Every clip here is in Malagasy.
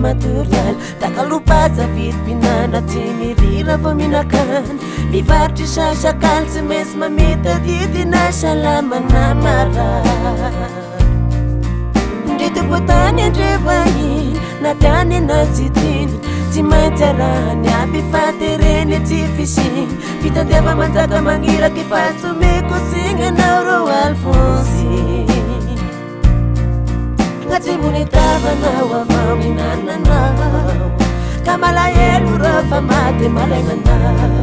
material takalupa zavid pinana tsy mirira vao minakany mivarotry sasakany tsy mesy mamitadidina salamana mara ndretobotany andrevahiny natiany anazitiny tsy maintsy arahany aby fatereny tsy fisiny fitadiava manjaka magniraky fatsomeko signanao ro Alphonsy ngatsibony tavanao avao minananao ka malahelo rô fa maty malagnanao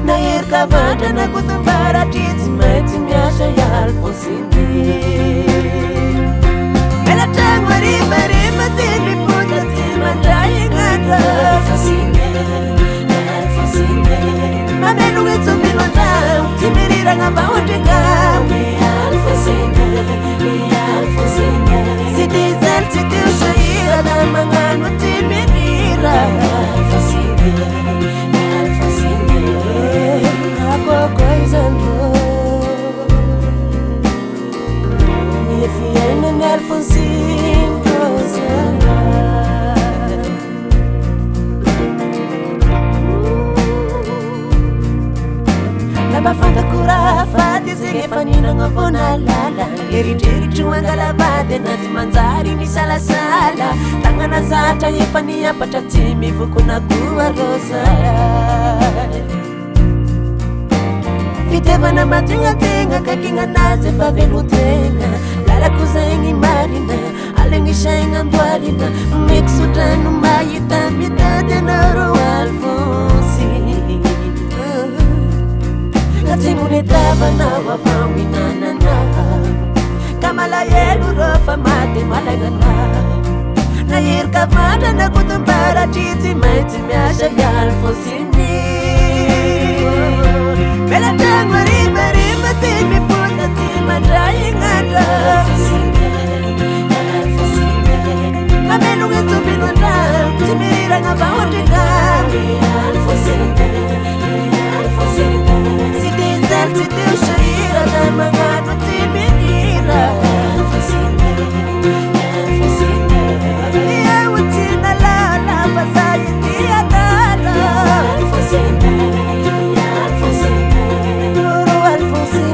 nahery kavandrana kotombaratry tsy maintsy miasa i Alphonsy elatragno arivarima ty mipota ty mandray ignandra mamelogny tsombinondragno tsy miriragna avao andregamo sy ty zany tsy teo sahira na magnano ty mirira akokoy zany rô mifiainany Alphonsy mafandakura faty zegny efa ninagna vona lala eritreritry mangalavady anaty manjary misalasala tagnana zatra efa niapatra tsy mivokona koa rosara fitiavana mategnategna kakignanazy efa velotegna lalako zegny marina alegny saigna andoalina mikisotrano mahita mitady anaro Alphonsy ngatsibony tavanao avao minananao ka malahelo rô fa maty malagnanao nahery kavandrana kotombaratry tsy maintsy miasa i Alphonsy melatragno arivarima ty mipota ty mandray ignandra mamelogny tsombinondragno tsy miriragna avao andregamo sy ty zany tsy teo sahira na magnano ty mirira iaho tsy nalala fa zay ty adala ro Alphonsy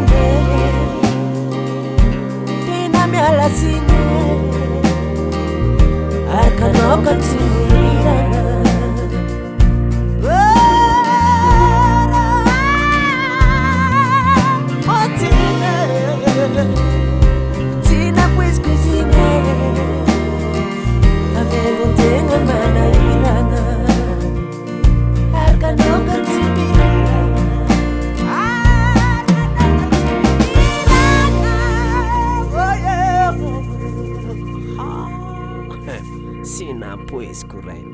tina miala sine arkanao ka tsy mirirana tina poisikizine avelontegna manahirana arkanao ka tsy mirirana sina poisiko ray